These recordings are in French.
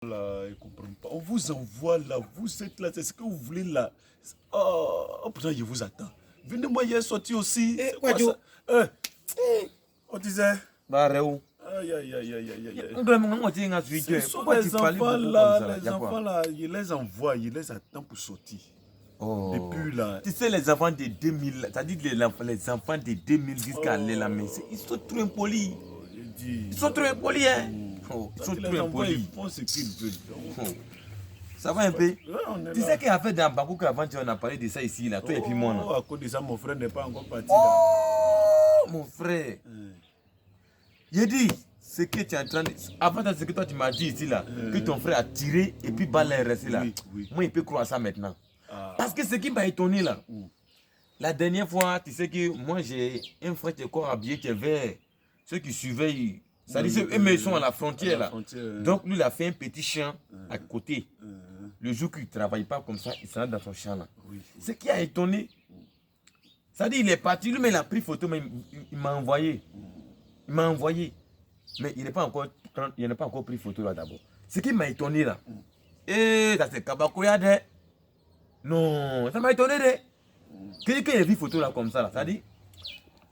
Là, ils ne comprennent pas. On vous envoie là, vous êtes là, c'est ce que vous voulez là. Oh, pourtant, je vous attends. Venez-moi hier sorti aussi. Eh, C'est quoi Wadjo. ça? On disait. Bah, Réou. Aïe, aïe, aïe, aïe, aïe, aïe. Ce Ce sont les enfants là, les enfants là, il les envoie, il les attend pour sortir. Oh. Depuis là. Tu sais, les enfants de 2000, c'est-à-dire les enfants de 2000 jusqu'à la main, ils sont trop impolis. Ils sont trop impolis, hein. Oh, ils sont trop impolis. Ils font ce qu'ils veulent. Ça va un peu. Ouais, Tu sais qu'il y a fait dans Bangkok avant, on a parlé de ça ici, là, toi et puis moi. Là. À cause de ça, mon frère n'est pas encore parti. Oh, mon frère. J'ai dit, ce que tu es en train de... Avant, ce que toi tu m'as dit ici, là, que ton frère a tiré et puis balle est restée là. Oui. Moi, il peut croire ça maintenant. Parce que ce qui m'a étonné là, la dernière fois, tu sais que moi j'ai un frère qui est encore habillé, qui est vert. Ceux qui surveillent, ça dit, eux, mais ils sont à la frontière là. Donc lui, il a fait un petit champ à côté. Le jour qu'il ne travaille pas comme ça, il s'en va dans son champ là. Ce qui a étonné, ça dit, il est parti, lui, mais il a pris photo, mais il m'a envoyé. Il m'a envoyé. Mais il n'a pas encore pris photo là d'abord. Ce qui m'a étonné là, et ça c'est Kabakoyade. Non, ça m'a étonné de. Quand il a vu photo là comme ça, là, ça dit,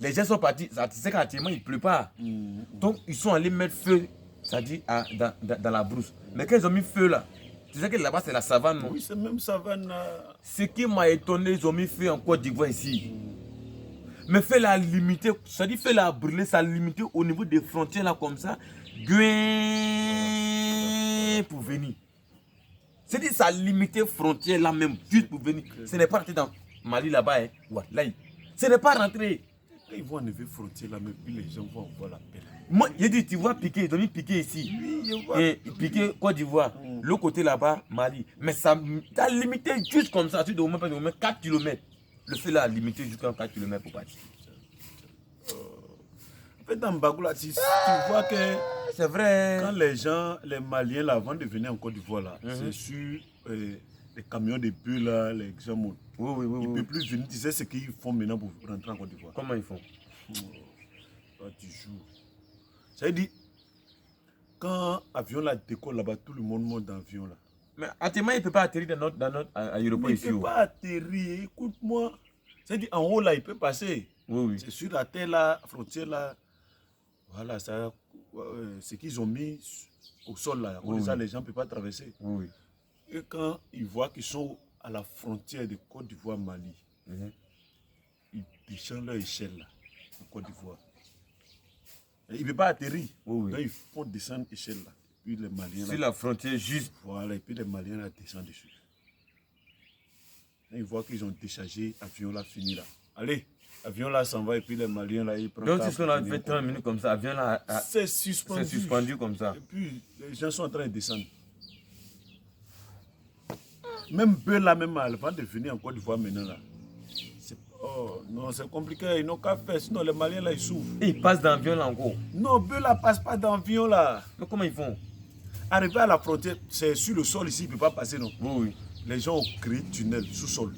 les gens sont partis, ça, tu sais qu'actuellement il ne pleut pas. Donc ils sont allés mettre feu, ça dit, dans la brousse. Mais quand ils ont mis feu là, tu sais que là-bas c'est la savane, non? Oui, c'est même savane là. Ce qui m'a étonné, ils ont mis feu en Côte d'Ivoire ici. Mais feu là limité, ça dit feu là brûlé, ça limité au niveau des frontières là comme ça, pour venir. C'est-à-dire ça a limité frontière là même, juste pour venir. Ce n'est pas rentré dans Mali là-bas, hein. Ouais, ce n'est pas rentré. Ils vont enlever frontière là, mais puis les gens vont voir la paix. Moi, j'ai dit, tu vois piquer, ils ont mis piquer ici. Oui, je vois. Et piquer Côte d'Ivoire. L'autre côté là-bas, Mali. Mais ça a limité juste comme ça, tu dois au moins 4 km. Le feu là a limité jusqu'à 4 km pour partir. En fait, dans Bagoula, tu vois que c'est vrai. Quand les Maliens là, vont devenir en Côte d'Ivoire là, c'est sur les camions de bus là, les gens montent. Oui. Ils ne peuvent plus venir. Tu sais ce qu'ils font maintenant pour rentrer en Côte d'Ivoire? Comment ils font? Tu joues. Ça veut dire, quand l'avion là décolle là-bas, tout le monde monte dans l'avion là. Mais actuellement, il ne peut pas atterrir dans notre aéroport ici. Il ne peut pas atterrir, écoute-moi. C'est-à-dire, en haut là, il peut passer. Oui. C'est sur la terre là, frontière là. Voilà, ça, ce qu'ils ont mis au sol là. Ça, les gens ne peuvent pas traverser. Oui. Et quand ils voient qu'ils sont à la frontière de Côte d'Ivoire-Mali, ils descendent leur échelle là, en Côte d'Ivoire. Ils ne peuvent pas atterrir. Donc ils font descendre l'échelle là. Puis les Maliens là. Sur la frontière juste. Voilà, et puis les Maliens là descendent dessus. Et ils voient qu'ils ont déchargé, l'avion là fini là. Allez, l'avion là s'en va et puis les Maliens là ils prennent. Donc ils sont là, fait 30 minutes comme ça, l'avion là. C'est suspendu. C'est suspendu comme ça. Et puis les gens sont en train de descendre. Même eux là, même avant de venir en Côte d'Ivoire maintenant là. Oh non, c'est compliqué, ils n'ont qu'à faire, sinon les Maliens là ils souffrent. Et ils passent dans l'avion là encore. Non, eux là passent pas dans l'avion là. Mais comment ils font? Arriver à la frontière, c'est sur le sol ici, ils ne peuvent pas passer non. Oui. Les gens ont créé tunnel sous-sol.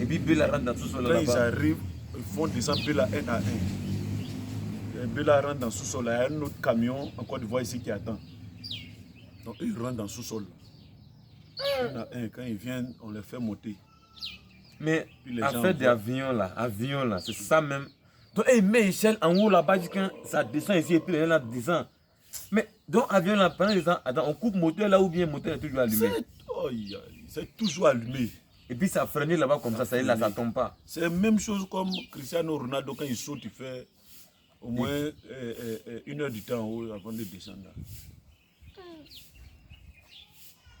Et puis eux là rentrent dans sous-sol là. Quand ils arrivent, ils font descendre eux là un à un. Eux là rentrent dans le sous-sol, il y a un autre camion en Côte d'Ivoire ici qui attend. Donc ils rentrent dans le sous-sol. Un à un, quand ils viennent, on les fait monter. Mais en fait, des avions là, c'est ça même. Donc, ils mettent l'échelle en haut là-bas, quand ça descend ici et puis les gens là descendent. Mais donc, avion là, pendant les temps, attends, on coupe moteur là ou bien le moteur est toujours allumé? C'est toujours allumé. Et puis ça freine là-bas comme ça y est, là, ça tombe pas. C'est la même chose comme Cristiano Ronaldo, quand il saute, il fait au moins 1 heure du temps en haut avant de descendre.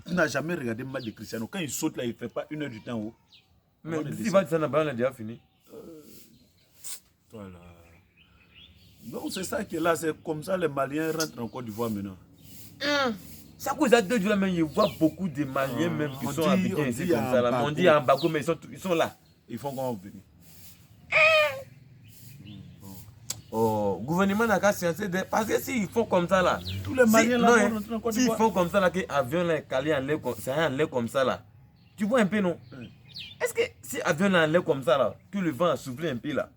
Tu n'as jamais regardé le match de Cristiano. Quand il saute là, il ne fait pas 1 heure du temps en haut. Mais si va descendre là-bas, on a déjà fini. Voilà. Donc c'est ça qui est là, c'est comme ça les Maliens rentrent en Côte d'Ivoire maintenant. Ça cause à 2 jours là même, je vois beaucoup de Maliens même qui sont habillés ici comme ça là. On dit en Bago, mais ils sont là. Ils font comment venir? Oh, gouvernement n'a qu'à sciencer parce que s'ils font comme ça là, tous les Maliens là vont rentrer en Côte d'Ivoire. S'ils font comme ça là, que l'avion là est calé en l'air, c'est en l'air comme ça là. Tu vois un peu non? Est-ce que si l'avion là en l'air comme ça là, que le vent a soufflé un peu là,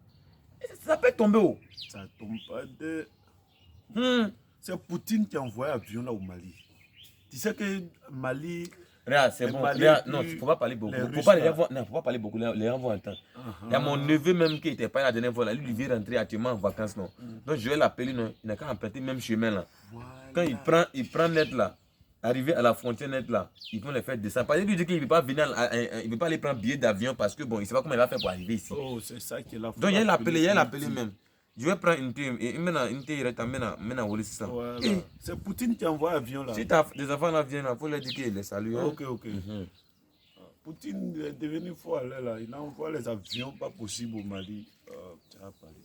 ça peut tomber où? Ça tombe pas de. C'est Poutine qui a envoyé l'avion là au Mali. Tu sais que Mali... Regarde, c'est le bon. Mali Regarde, est non, plus- il ne faut pas parler beaucoup. les Faut Russes, pas, les là. gens vont, non, faut pas parler beaucoup. Les gens vont entendre. Uh-huh. Il y a mon neveu même qui n'était pas là la dernière fois. Là. Lui, il vient rentrer actuellement en vacances. Non. Donc, je vais l'appeler. Non. Il n'a qu'à emprunter le même chemin. Là. Voilà. Quand il prend net là, arrivé à la frontière net là, ils vont les faire descendre. Parce qu'il lui dit qu'il ne veut pas venir, il veut pas aller prendre billet d'avion parce que bon, il ne sait pas comment il va faire pour arriver ici. Oh, c'est ça qui est là. Donc, il y a l'appelé même. Je vais prendre une thé, une thé, maintenant, voilà, c'est ça. Voilà. C'est Poutine qui envoie l'avion là. Si des enfants là viennent, il faut leur dire qu'il les salue. Hein. Ok. Poutine est devenu fou là. Il envoie les avions pas possible au Mali. Tu as parlé.